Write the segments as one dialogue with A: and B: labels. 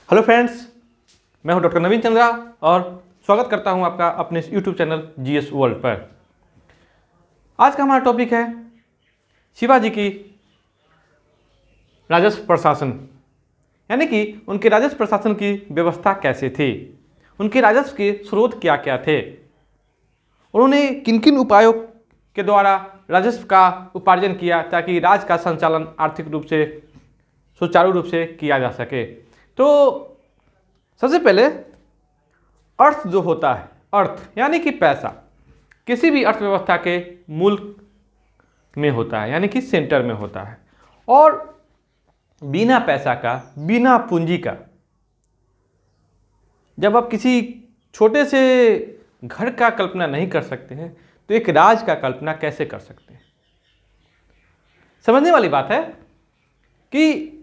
A: Hello friends, मैं हूं doctor नवीन चंद्रा और स्वागत करता हूं आपका अपने यूट्यूब चैनल जीएस वर्ल्ड पर। आज का हमारा टॉपिक है शिवाजी की राजस्व प्रशासन, यानी कि उनके राजस्व प्रशासन की व्यवस्था कैसे थी, उनके राजस्व के स्रोत क्या क्या थे, उन्होंने किन किन उपायों के द्वारा राजस्व का उपार्जन किया ताकि राज्य का संचालन आर्थिक रूप से सुचारू रूप से किया जा सके। तो सबसे पहले अर्थ जो होता है, अर्थ यानी कि पैसा किसी भी अर्थव्यवस्था के मूल में होता है, यानी कि सेंटर में होता है। और बिना पैसा का, बिना पूंजी का, जब आप किसी छोटे से घर का कल्पना नहीं कर सकते हैं तो एक राज का कल्पना कैसे कर सकते हैं। समझने वाली बात है कि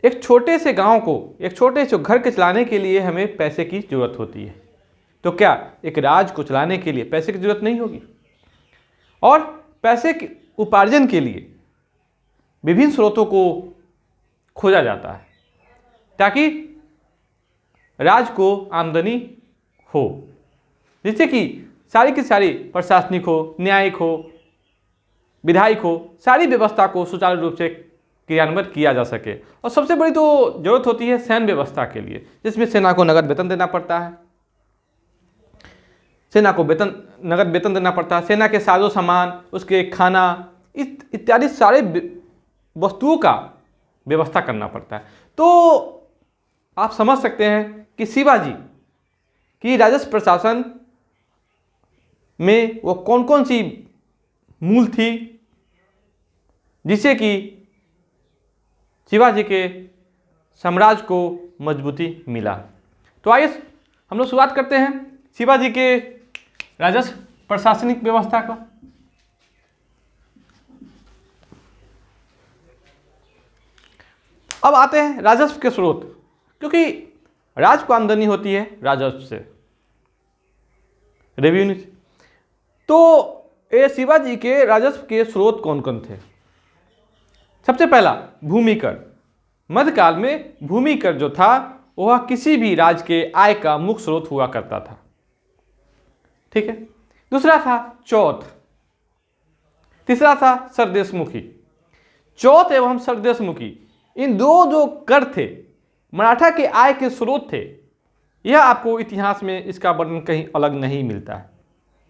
A: एक छोटे से गांव को, एक छोटे से घर के चलाने के लिए हमें पैसे की जरूरत होती है, तो क्या एक राज को चलाने के लिए पैसे की जरूरत नहीं होगी? और पैसे के उपार्जन के लिए विभिन्न स्रोतों को खोजा जाता है ताकि राज को आमदनी हो, जिससे कि सारी की सारी प्रशासनिक हो, न्यायिक हो, विधायिक हो, सारी व्यवस्था को सुचारू रूप से क्रियान्वित किया जा सके। और सबसे बड़ी तो जरूरत होती है सैन्य व्यवस्था के लिए, जिसमें सेना को नगद वेतन देना पड़ता है, सेना को नगद वेतन देना पड़ता है, सेना के साजो सामान, उसके खाना इत्यादि सारे वस्तुओं का व्यवस्था करना पड़ता है। तो आप समझ सकते हैं कि शिवाजी की राजस्व प्रशासन में वो कौन कौन सी मूल थी जिससे कि शिवाजी के साम्राज्य को मजबूती मिला। तो आइए हम लोग शुरुआत करते हैं शिवाजी के राजस्व प्रशासनिक व्यवस्था का। अब आते हैं राजस्व के स्रोत, क्योंकि राज्य को आमदनी होती है राजस्व से, रेवेन्यू से। तो ये शिवाजी के राजस्व के स्रोत कौन कौन थे? सबसे पहला भूमि कर। मध्यकाल में भूमि कर जो था वह किसी भी राज्य के आय का मुख्य स्रोत हुआ करता था, ठीक है। दूसरा था चौथ, तीसरा था सरदेशमुखी। चौथ एवं सरदेशमुखी, इन दो जो कर थे मराठा के आय के स्रोत थे। यह आपको इतिहास में इसका वर्णन कहीं अलग नहीं मिलता है,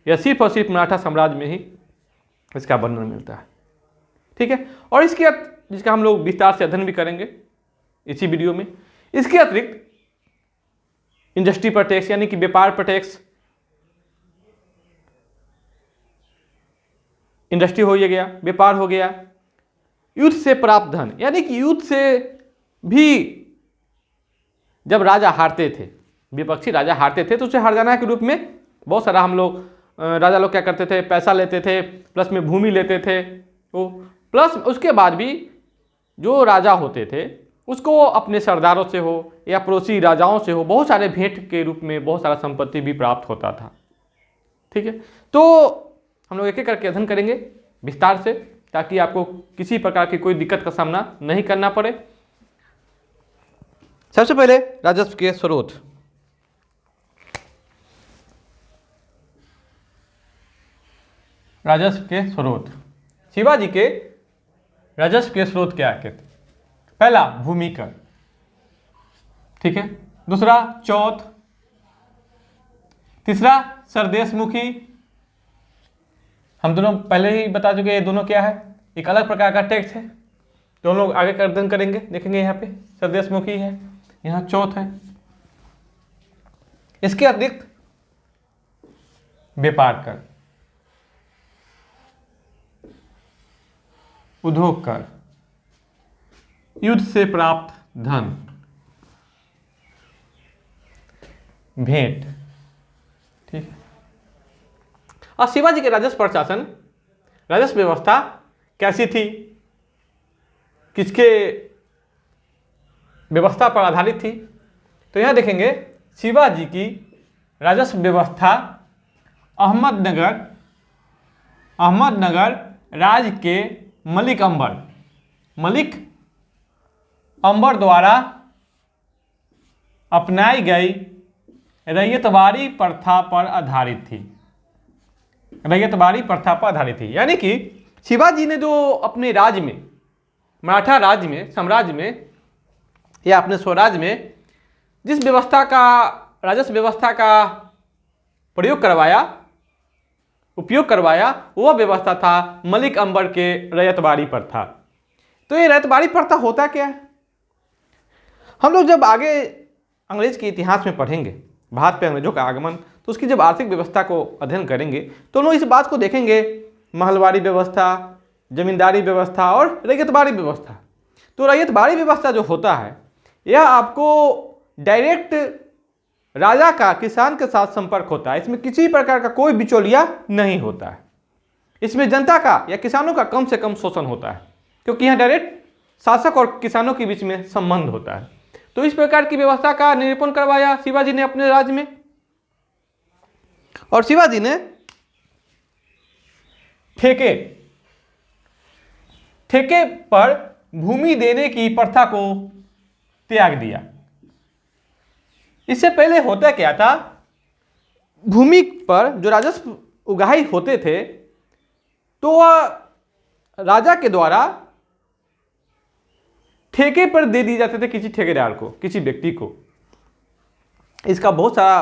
A: यह सिर्फ और सिर्फ मराठा साम्राज्य में ही इसका वर्णन मिलता है, ठीक है। और इसके जिसका हम लोग विस्तार से अध्ययन भी करेंगे इसी वीडियो में। इसके अतिरिक्त इंडस्ट्री पर टैक्स, यानी कि व्यापार पर टैक्स, इंडस्ट्री हो गया, व्यापार हो गया। युद्ध से प्राप्त धन, यानी कि युद्ध से भी जब राजा हारते थे, विपक्षी राजा हारते थे, तो उसे हरजाना के रूप में बहुत सारा हम लोग राजा लोग क्या करते थे, पैसा लेते थे, प्लस में भूमि लेते थे, वो प्लस उसके बाद भी जो राजा होते थे उसको अपने सरदारों से हो या पड़ोसी राजाओं से हो बहुत सारे भेंट के रूप में बहुत सारा संपत्ति भी प्राप्त होता था, ठीक है। तो हम लोग एक एक करके अध्ययन करेंगे विस्तार से, ताकि आपको किसी प्रकार की कोई दिक्कत का सामना नहीं करना पड़े। सबसे पहले राजस्व के स्रोत। राजस्व के स्रोत, शिवाजी के राजस्व के स्रोत क्या थे? पहला भूमि कर, ठीक है। दूसरा चौथ, तीसरा सरदेशमुखी। हम दोनों पहले ही बता चुके हैं, ये दोनों क्या है, एक अलग प्रकार का टैक्स है, तो हम लोग आगे का अध्ययन करेंगे, देखेंगे। यहाँ पे सरदेशमुखी है, यहाँ चौथ है। इसके अतिरिक्त व्यापार कर, उद्योग कर, युद्ध से प्राप्त धन, भेंट, ठीक है। और शिवाजी के राजस्व प्रशासन, राजस्व व्यवस्था कैसी थी, किसके व्यवस्था पर आधारित थी? तो यहां देखेंगे शिवाजी की राजस्व व्यवस्था अहमदनगर राज्य के मलिक अंबर द्वारा अपनाई गई रैयतवाड़ी प्रथा पर आधारित थी। रैयतवाड़ी प्रथा पर आधारित थी, यानी कि शिवाजी ने जो अपने राज्य में, मराठा राज्य में, साम्राज्य में या अपने स्वराज्य में जिस व्यवस्था का, राजस्व व्यवस्था का प्रयोग करवाया, उपयोग करवाया, वह व्यवस्था था मलिक अंबर के रैयतवाड़ी प्रथा। तो ये रैयतवाड़ी प्रथा होता क्या है? हम लोग जब आगे अंग्रेज के इतिहास में पढ़ेंगे, भारत पे अंग्रेजों का आगमन, तो उसकी जब आर्थिक व्यवस्था को अध्ययन करेंगे तो हम लोग इस बात को देखेंगे, महलवाड़ी व्यवस्था, जमींदारी व्यवस्था और रैयतवाड़ी व्यवस्था। तो रैयतवाड़ी व्यवस्था जो होता है यह आपको डायरेक्ट राजा का किसान के साथ संपर्क होता है। इसमें किसी प्रकार का कोई बिचौलिया नहीं होता है। इसमें जनता का या किसानों का कम से कम शोषण होता है, क्योंकि यहाँ डायरेक्ट शासक और किसानों के बीच में संबंध होता है। तो इस प्रकार की व्यवस्था का निरूपण करवाया शिवाजी ने अपने राज्य में। और शिवाजी ने ठेके पर भूमि देने की प्रथा को त्याग दिया। इससे पहले होता क्या था, भूमि पर जो राजस्व उगाही होते थे तो वह राजा के द्वारा ठेके पर दे दिए जाते थे किसी ठेकेदार को, किसी व्यक्ति को। इसका बहुत सारा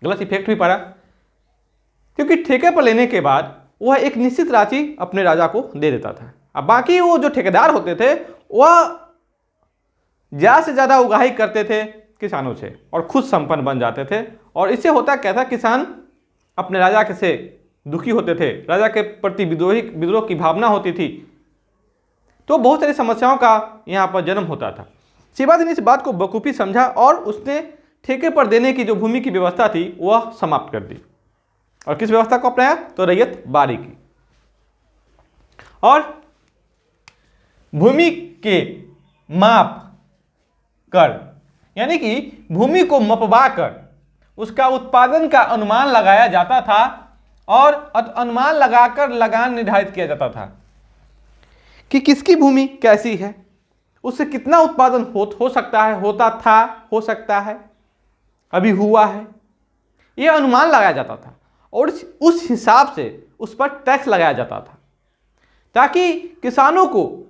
A: गलत इफेक्ट भी पड़ा, क्योंकि ठेके पर लेने के बाद वह एक निश्चित राशि अपने राजा को दे देता था। अब बाकी वो जो ठेकेदार होते थे वह ज़्यादा से ज़्यादा उगाही करते थे किसानों से और खुद संपन्न बन जाते थे। और इससे होता क्या था, किसान अपने राजा के से दुखी होते थे, राजा के प्रति विद्रोह की भावना होती थी। तो बहुत सारी समस्याओं का यहाँ पर जन्म होता था। शिवाजी ने इस बात को बखूबी समझा और उसने ठेके पर देने की जो भूमि की व्यवस्था थी वह समाप्त कर दी। और किस व्यवस्था को अपनाया? तो रैयतवाड़ी की। और भूमि के माप कर, यानी कि भूमि को मपवा कर उसका उत्पादन का अनुमान लगाया जाता था और अनुमान लगाकर लगान निर्धारित किया जाता था कि किसकी भूमि कैसी है, उससे कितना उत्पादन हो सकता है, होता था, हो सकता है, अभी हुआ है, यह अनुमान लगाया जाता था। और उस हिसाब से उस पर टैक्स लगाया जाता था ताकि किसानों को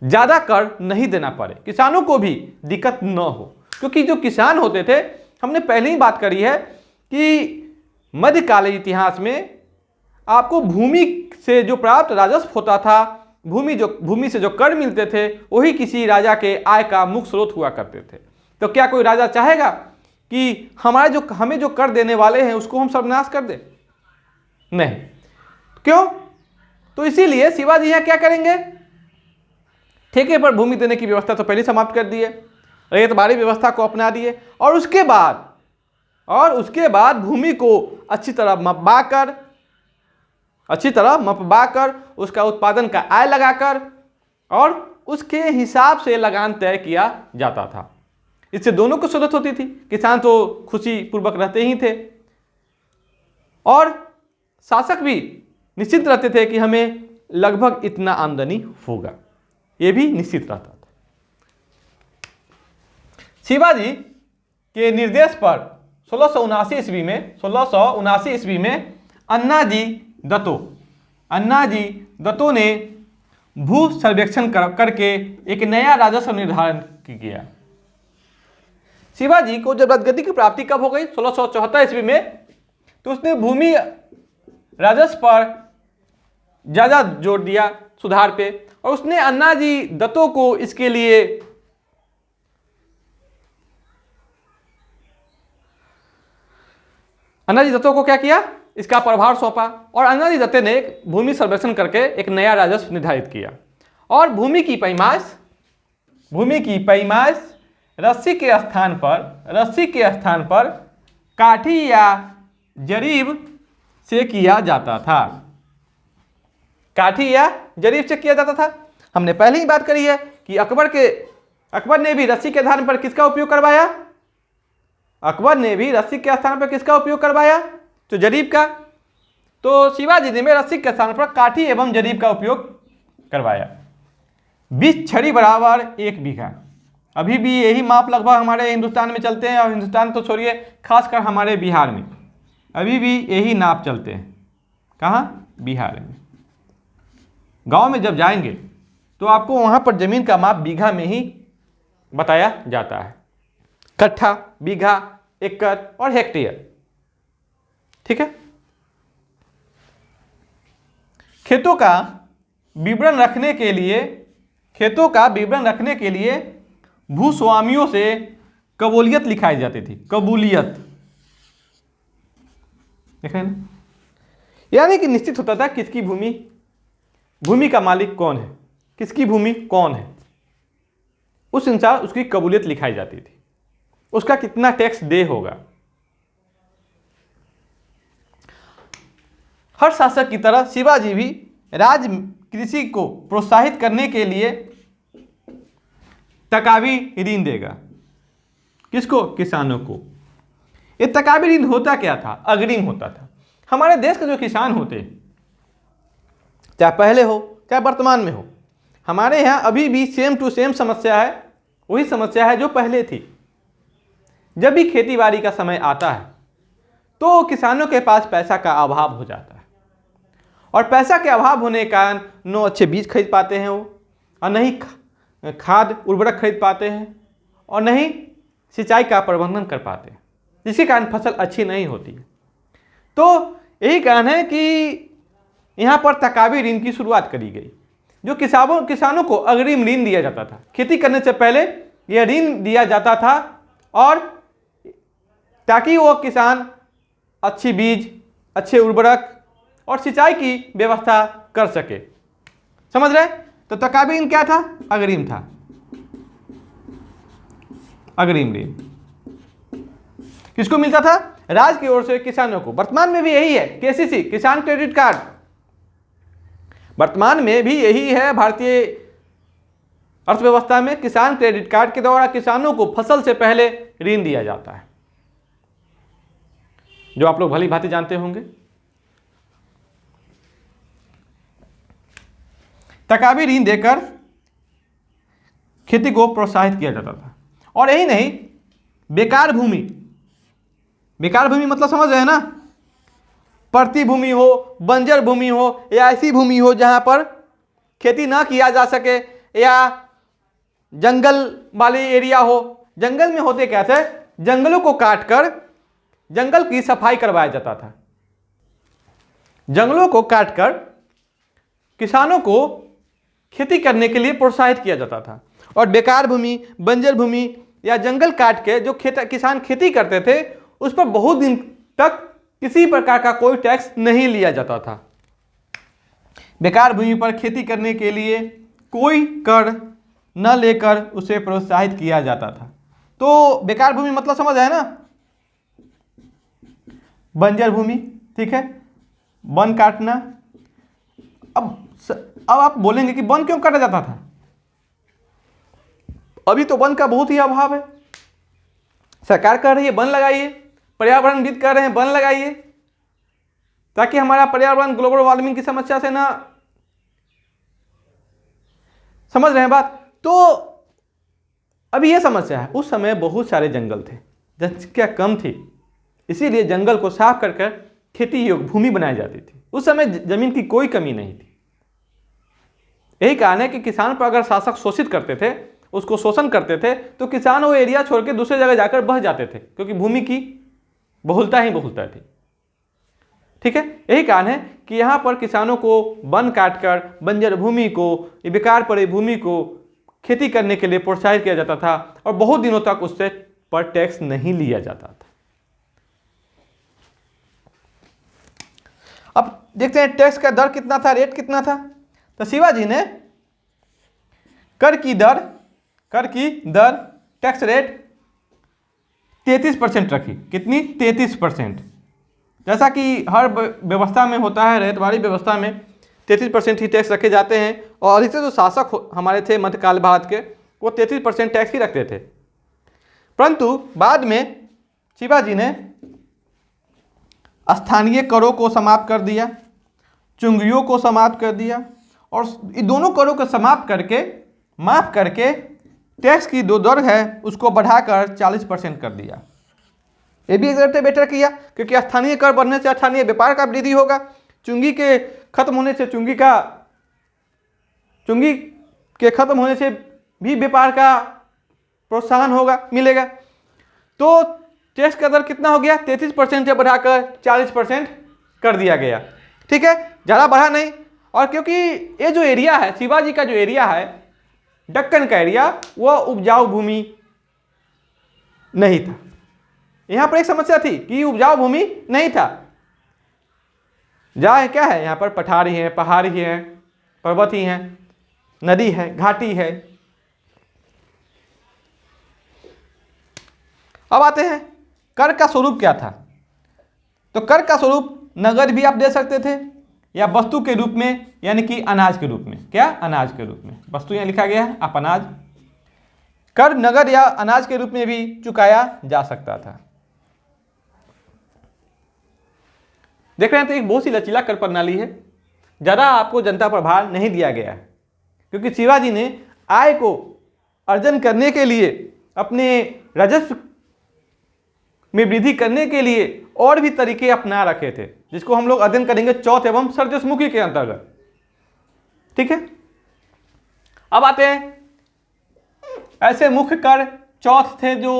A: ज़्यादा कर नहीं देना पड़े, किसानों को भी दिक्कत न हो। क्योंकि जो किसान होते थे, हमने पहले ही बात करी है कि मध्यकालीन इतिहास में आपको भूमि से जो प्राप्त राजस्व होता था, भूमि से जो कर मिलते थे, वही किसी राजा के आय का मुख्य स्रोत हुआ करते थे। तो क्या कोई राजा चाहेगा कि हमें जो कर देने वाले हैं उसको हम सर्वनाश कर दें? नहीं। क्यों? तो इसीलिए शिवाजी यहाँ क्या करेंगे, ठेके पर भूमि देने की व्यवस्था तो पहले समाप्त कर दिए, रैयतवाड़ी व्यवस्था को अपना दिए और उसके बाद भूमि को अच्छी तरह मपवाकर उसका उत्पादन का आय लगाकर और उसके हिसाब से लगान तय किया जाता था। इससे दोनों को सहूलियत होती थी, किसान तो खुशी पूर्वक रहते ही थे और शासक भी निश्चित रहते थे कि हमें लगभग इतना आमदनी होगा, ये भी निश्चित रहता था। शिवाजी के निर्देश पर 1679 ईस्वी में अन्नाजी दत्तो ने भू सर्वेक्षण करके एक नया राजस्व निर्धारण किया। शिवाजी को जब राजगद्दी की प्राप्ति कब हो गई? 1674 ईस्वी में। तो उसने भूमि राजस्व पर ज़्यादा जोर दिया, सुधार पे, और उसने अन्नाजी दत्तो को इसके लिए अन्नाजी दत्तो को क्या किया, इसका प्रभार सौंपा और अन्नाजी दत्तो ने भूमि सर्वेक्षण करके एक नया राजस्व निर्धारित किया। और भूमि की पैमाइश रस्सी के स्थान पर काठी या जरीब से किया जाता था। काठी या जरीब से किया जाता था। हमने पहले ही बात करी है कि अकबर ने भी रस्सी के स्थान पर किसका उपयोग करवाया? अकबर ने भी रस्सी के स्थान पर किसका उपयोग करवाया? तो जरीब का। तो शिवाजी ने भी रस्सी के स्थान पर काठी एवं जरीब का उपयोग करवाया। 20 छड़ी बराबर 1 बीघा, अभी भी यही माप लगभग हमारे हिंदुस्तान में चलते हैं, और हिंदुस्तान तो छोड़िए, खासकर हमारे बिहार में अभी भी यही नाप चलते हैं। कहाँ? बिहार में। गांव में जब जाएंगे तो आपको वहाँ पर ज़मीन का माप बीघा में ही बताया जाता है, कट्ठा, बीघा, एकड़ और हेक्टेयर। ठीक है। खेतों का विवरण रखने के लिए भूस्वामियों से कबूलियत लिखाई जाती थी। कबूलियत, देख रहे हैं ना? यानी कि निश्चित होता था किसकी भूमि का मालिक कौन है, किसकी भूमि कौन है, उस अनुसार उसकी कबूलियत लिखाई जाती थी, उसका कितना टैक्स दे होगा। हर शासक की तरह शिवाजी भी राज कृषि को प्रोत्साहित करने के लिए तकावी ऋण देगा। किसको? किसानों को। ये तकावी ऋण होता क्या था? अग्रिम होता था। हमारे देश के जो किसान होते हैं, चाहे पहले हो चाहे वर्तमान में हो, हमारे यहाँ अभी भी सेम टू सेम समस्या है, वही समस्या है जो पहले थी। जब भी खेती बाड़ी का समय आता है तो किसानों के पास पैसा का अभाव हो जाता है, और पैसा के अभाव होने के कारण न अच्छे बीज खरीद पाते हैं वो, और नहीं खाद उर्वरक खरीद पाते हैं, और नहीं सिंचाई का प्रबंधन कर पाते हैं, जिसके कारण फसल अच्छी नहीं होती है। तो यही कारण है कि यहाँ पर तकावी ऋण की शुरुआत करी गई, जो किसानों को अग्रिम ऋण दिया जाता था। खेती करने से पहले यह ऋण दिया जाता था, और ताकि वो किसान अच्छी बीज, अच्छे उर्वरक और सिंचाई की व्यवस्था कर सके। समझ रहे? तो तकावी ऋण क्या था? अग्रिम था, अग्रिम ऋण किसको मिलता था? राज्य की ओर से किसानों को। वर्तमान में भी यही है, केसीसी, किसान क्रेडिट कार्ड, वर्तमान में भी यही है। भारतीय अर्थव्यवस्था में किसान क्रेडिट कार्ड के द्वारा किसानों को फसल से पहले ऋण दिया जाता है, जो आप लोग भली भांति जानते होंगे। तकावी ऋण देकर खेती को प्रोत्साहित किया जाता था। और यही नहीं, बेकार भूमि मतलब समझ रहे हैं ना? परती भूमि हो, बंजर भूमि हो, या ऐसी भूमि हो जहां पर खेती ना किया जा सके, या जंगल वाले एरिया हो। जंगल में होते क्या थे? जंगलों को काटकर जंगल की सफाई करवाया जाता था। जंगलों को काटकर किसानों को खेती करने के लिए प्रोत्साहित किया जाता था, और बेकार भूमि, बंजर भूमि या जंगल काट के जो किसान खेती करते थे, उस पर बहुत दिन तक किसी प्रकार का कोई टैक्स नहीं लिया जाता था। बेकार भूमि पर खेती करने के लिए कोई कर न लेकर उसे प्रोत्साहित किया जाता था। तो बेकार भूमि मतलब समझ आया ना? बंजर भूमि, ठीक है, वन काटना। अब आप बोलेंगे कि वन क्यों काटा जाता था? अभी तो वन का बहुत ही अभाव है। सरकार कह रही है वन लगाइए, पर्यावरणविद कह रहे हैं वन लगाइए, ताकि हमारा पर्यावरण ग्लोबल वार्मिंग की समस्या से ना, समझ रहे हैं बात? तो अभी यह समस्या है। उस समय बहुत सारे जंगल थे, जनसंख्या कम थी, इसीलिए जंगल को साफ कर कर खेती योग्य भूमि बनाई जाती थी। उस समय जमीन की कोई कमी नहीं थी। यही कारण है कि किसान पर अगर शासक शोषित करते थे, उसको शोषण करते थे, तो किसान वो एरिया छोड़ के दूसरे जगह जाकर बह जाते थे, क्योंकि भूमि की बहुलता ही बहुलता थी। ठीक है, यही कारण है कि यहाँ पर किसानों को वन काटकर बंजर भूमि को, बेकार पड़ी भूमि को खेती करने के लिए प्रोत्साहित किया जाता था, और बहुत दिनों तक उससे पर टैक्स नहीं लिया जाता था। अब देखते हैं टैक्स का दर कितना था, रेट कितना था। तो शिवाजी ने कर की दर टैक्स रेट 33% रखी। कितनी? 33%। जैसा कि हर व्यवस्था में होता है, रैयतवाड़ी व्यवस्था में 33% ही टैक्स रखे जाते हैं, और अधिकतर जो शासक हमारे थे मध्यकाल भारत के, वो 33% टैक्स ही रखते थे। परंतु बाद में शिवाजी ने स्थानीय करों को समाप्त कर दिया, चुंगियों को समाप्त कर दिया, और इन दोनों करों को समाप्त करके, माफ करके टैक्स की जो दर है उसको बढ़ाकर 40% कर दिया। ये भी एक बेटर किया, क्योंकि स्थानीय कर बढ़ने से स्थानीय व्यापार का वृद्धि होगा, चुंगी के खत्म होने से चुंगी के खत्म होने से भी व्यापार का प्रोत्साहन होगा, मिलेगा। तो टैक्स का दर कितना हो गया, 33% से बढ़ाकर 40% कर दिया गया। ठीक है, ज़्यादा बढ़ा नहीं। और क्योंकि ये जो एरिया है, शिवाजी का जो एरिया है, दक्कन का एरिया, वह उपजाऊ भूमि नहीं था। यहाँ पर एक समस्या थी कि उपजाऊ भूमि नहीं था। जहाँ क्या है, यहाँ पर पठारी है, पहाड़ी है, पर्वत ही है, नदी है, घाटी है। अब आते हैं कर का स्वरूप क्या था। तो कर का स्वरूप नगद भी आप दे सकते थे या वस्तु के रूप में, यानी कि अनाज के रूप में। क्या, अनाज के रूप में। वस्तु यहाँ लिखा गया है, आप अनाज। कर नगद या अनाज के रूप में भी चुकाया जा सकता था। देख रहे हैं, तो एक बहुत सी लचीला कर प्रणाली है। ज़्यादा आपको जनता पर भार नहीं दिया गया है, क्योंकि शिवाजी ने आय को अर्जन करने के लिए, अपने राजस्व में वृद्धि करने के लिए और भी तरीके अपना रखे थे, जिसको हम लोग अध्ययन करेंगे चौथ एवं सरदेशमुखी के अंतर्गत। ठीक है, अब आते हैं ऐसे मुख्य कर चौथ थे जो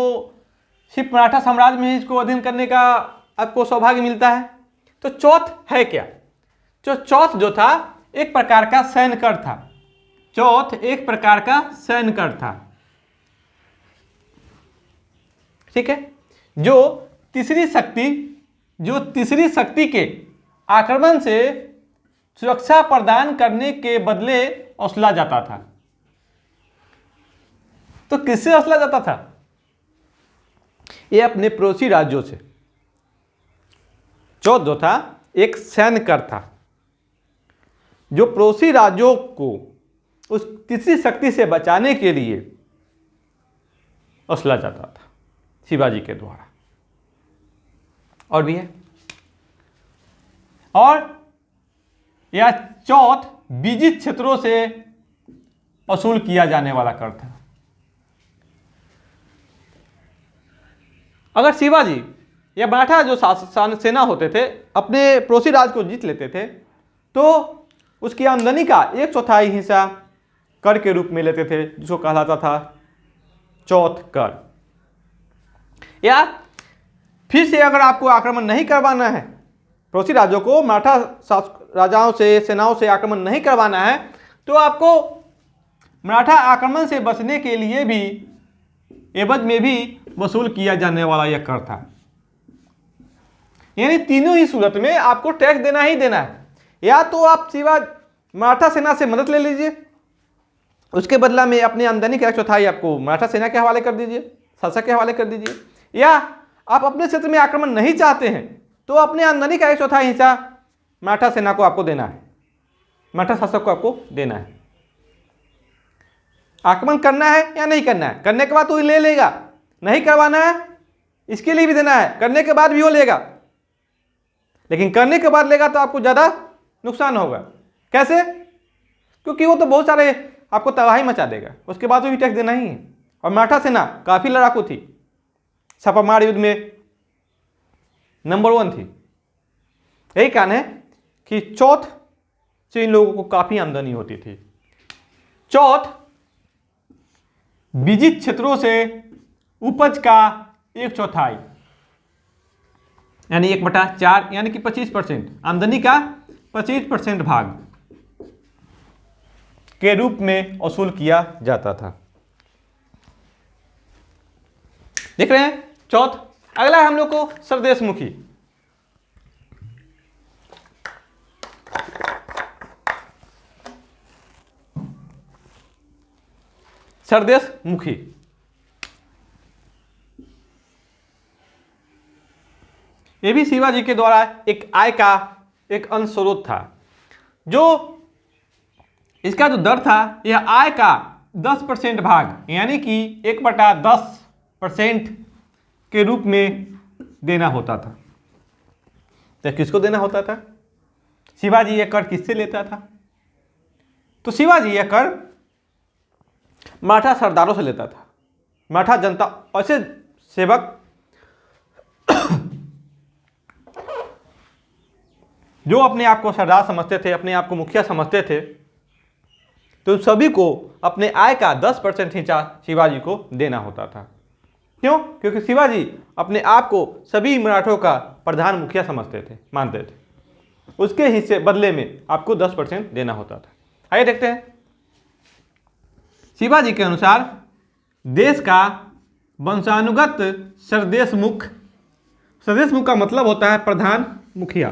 A: सिर्फ मराठा साम्राज्य में ही इसको अध्ययन करने का आपको सौभाग्य मिलता है। तो चौथ है क्या? तो चौथ जो था एक प्रकार का सैन्य कर था। चौथ एक प्रकार का सैन्य कर था। ठीक है, जो तीसरी शक्ति के आक्रमण से सुरक्षा प्रदान करने के बदले औसला जाता था। तो किससे औसला जाता था? ये अपने पड़ोसी राज्यों से। चौथ जो था एक सैन्य कर था जो पड़ोसी राज्यों को उस तीसरी शक्ति से बचाने के लिए औसला जाता था शिवाजी के द्वारा। और भी है। और यह चौथ विजित क्षेत्रों से वसूल किया जाने वाला कर था। अगर शिवाजी या मराठा जो सेना होते थे अपने पड़ोसी राज्य को जीत लेते थे, तो उसकी आमदनी का 1/4 हिस्सा कर के रूप में लेते थे, जिसको कहलाता था चौथ कर। या फिर से अगर आपको आक्रमण नहीं करवाना है, पड़ोसी राज्यों को मराठा राजाओं से, सेनाओं से आक्रमण नहीं करवाना है, तो आपको मराठा आक्रमण से बचने के लिए भी एवज में भी वसूल किया जाने वाला यह कर था। यानी तीनों ही सूरत में आपको टैक्स देना ही देना है। या तो आप सिवा मराठा सेना से मदद ले लीजिए, उसके बदला में अपनी आमदनी का 1/4 आपको मराठा सेना के हवाले कर दीजिए, शासक के हवाले कर दीजिए। या आप अपने क्षेत्र में आक्रमण नहीं चाहते हैं, तो अपने आमदनी का 1/4 हिस्सा मराठा सेना को आपको देना है, मराठा शासक को आपको देना है। आक्रमण करना है या नहीं करना है, करने के बाद तो ले लेगा, नहीं करवाना है इसके लिए भी देना है, करने के बाद भी वो लेगा। लेकिन करने के बाद लेगा तो आपको ज़्यादा नुकसान होगा। कैसे? क्योंकि वो तो बहुत सारे आपको तबाही मचा देगा, उसके बाद भी टैक्स देना ही है। और मराठा सेना काफ़ी लड़ाकू थी, छापामार युद्ध में नंबर 1 थी। यही कारण है कि चौथ से इन लोगों को काफ़ी आमदनी होती थी। चौथ विजित क्षेत्रों से उपज का 1/4 यानी 1/4 यानी कि 25%, आमदनी का 25% भाग के रूप में वसूल किया जाता था। देख रहे हैं चौथ। अगला हम लोग को सरदेशमुखी। सरदेशमुखी ये भी शिवाजी के द्वारा एक आय का एक अंश स्रोत था। जो इसका जो दर था, यह आय का 10% भाग यानी कि 1/10% के रूप में देना होता था। तो किसको देना होता था? शिवाजी यह कर किससे लेता था? तो शिवाजी यह कर मराठा सरदारों से लेता था। मराठा जनता ऐसे सेवक जो अपने आप को सरदार समझते थे, अपने आप को मुखिया समझते थे, तो सभी को अपने आय का 10% हिस्सा शिवाजी को देना होता था। क्यों? क्योंकि शिवाजी अपने आप को सभी मराठों का प्रधान मुखिया समझते थे, मानते थे। उसके हिस्से बदले में आपको 10% देना होता था। आइए देखते हैं। शिवाजी के अनुसार देश का वंशानुगत सरदेशमुख, सरदेशमुख का मतलब होता है प्रधान मुखिया।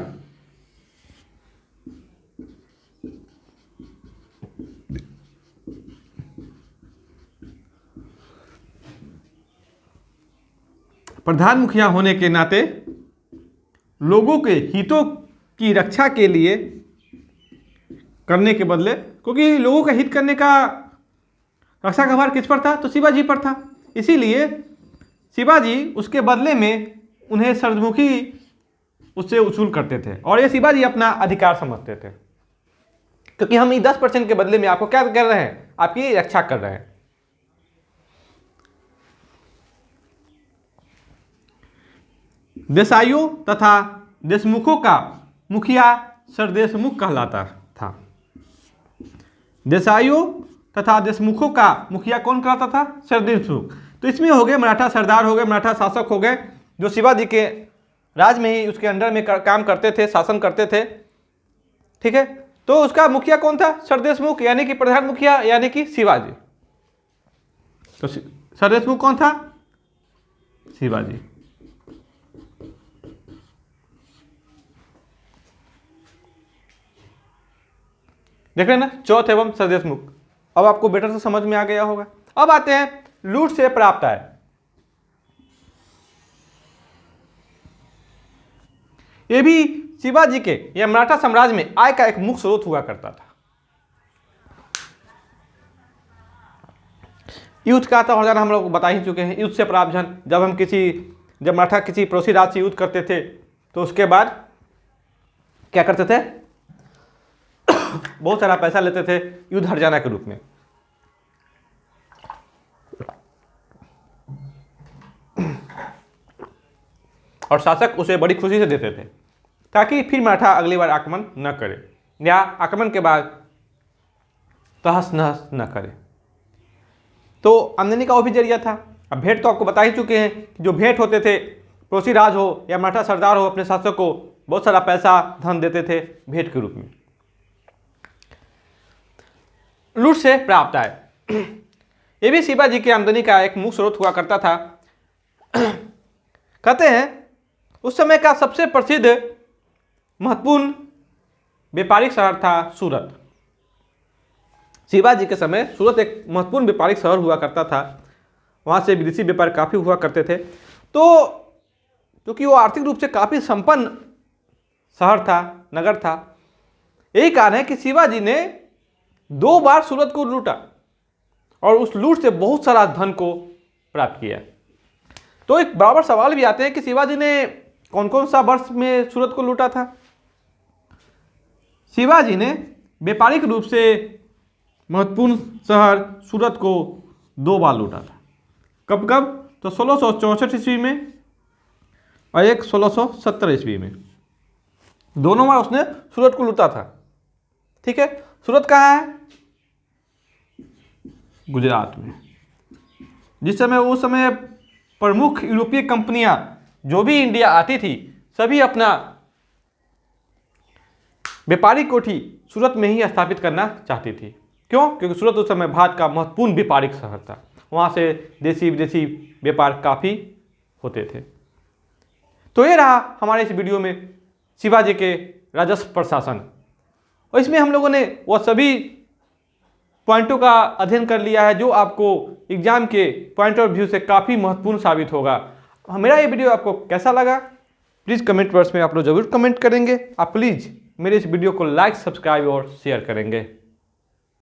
A: प्रधान मुखिया होने के नाते लोगों के हितों की रक्षा के लिए करने के बदले, क्योंकि लोगों का हित करने का रक्षा का भार किस पर था? तो शिवाजी पर था। इसीलिए शिवाजी उसके बदले में उन्हें सरमुखी उससे वसूल करते थे, और ये शिवाजी अपना अधिकार समझते थे, क्योंकि हम ये 10% के बदले में आपको क्या कर रहे हैं? आपकी रक्षा कर रहे हैं। देसाइयों तथा देशमुखों का मुखिया सरदेशमुख कहलाता था। देसाइयों तथा देशमुखों का मुखिया कौन कहलाता था? सरदेशमुख। तो इसमें हो गए मराठा सरदार, हो गए मराठा शासक, हो गए जो शिवाजी के राज में ही उसके अंडर में काम करते थे, शासन करते थे। ठीक है, तो उसका मुखिया कौन था? सरदेशमुख, यानी कि प्रधान मुखिया, यानी कि शिवाजी। तो सरदेशमुख कौन था? शिवाजी। देख रहे हैं ना, चौथ एवं सरदेशमुख। अब आपको बेटर से समझ में आ गया होगा। अब आते हैं लूट से प्राप्त आय। ये भी शिवाजी के या मराठा साम्राज्य में आय का एक मुख्य स्रोत हुआ करता था। युद्ध का तो हजाना हम लोग बता ही चुके हैं। युद्ध से प्राप्त धन, जब मराठा किसी पड़ोसी राज्य से युद्ध करते थे तो उसके बाद क्या करते थे? बहुत सारा पैसा लेते थे युद्ध हर्जाना के रूप में। और शासक उसे बड़ी खुशी से देते थे, ताकि फिर मराठा अगली बार आक्रमण न करे, या आक्रमण के बाद तहस नहस न करे। तो आमदनी का वो भी जरिया था। अब भेंट तो आपको बता ही चुके हैं कि जो भेंट होते थे, पड़ोसी राज हो या मराठा सरदार हो, अपने शासक को बहुत सारा पैसा धन देते थे भेंट के रूप में। लूट से प्राप्त आय, ये भी शिवाजी की आमदनी का एक मुख्य स्रोत हुआ करता था। कहते हैं उस समय का सबसे प्रसिद्ध महत्वपूर्ण व्यापारिक शहर था सूरत। शिवाजी के समय सूरत एक महत्वपूर्ण व्यापारिक शहर हुआ करता था। वहाँ से विदेशी व्यापार काफ़ी हुआ करते थे। तो क्योंकि वो आर्थिक रूप से काफ़ी संपन्न शहर था, नगर था, यही कारण है कि शिवाजी ने 2 बार सूरत को लूटा और उस लूट से बहुत सारा धन को प्राप्त किया। तो एक बराबर सवाल भी आते हैं कि शिवाजी ने कौन कौन सा वर्ष में सूरत को लूटा था? शिवाजी ने व्यापारिक रूप से महत्वपूर्ण शहर सूरत को 2 बार लूटा था। कब कब? तो 1664 ईस्वी में और एक 1670 ईस्वी में। दोनों बार उसने सूरत को लूटा था। ठीक है, सूरत कहाँ है? गुजरात में। उस समय प्रमुख यूरोपीय कंपनियां जो भी इंडिया आती थी, सभी अपना व्यापारिक कोठी सूरत में ही स्थापित करना चाहती थी। क्यों? क्योंकि सूरत उस समय भारत का महत्वपूर्ण व्यापारिक शहर था। वहाँ से देशी विदेशी व्यापार काफ़ी होते थे। तो ये रहा हमारे इस वीडियो में शिवाजी के राजस्व प्रशासन, और इसमें हम लोगों ने वह सभी पॉइंटों का अध्ययन कर लिया है जो आपको एग्जाम के पॉइंट ऑफ व्यू से काफ़ी महत्वपूर्ण साबित होगा। मेरा ये वीडियो आपको कैसा लगा प्लीज़ कमेंट बॉक्स में आप लोग जरूर कमेंट करेंगे। आप प्लीज़ मेरे इस वीडियो को लाइक, सब्सक्राइब और शेयर करेंगे।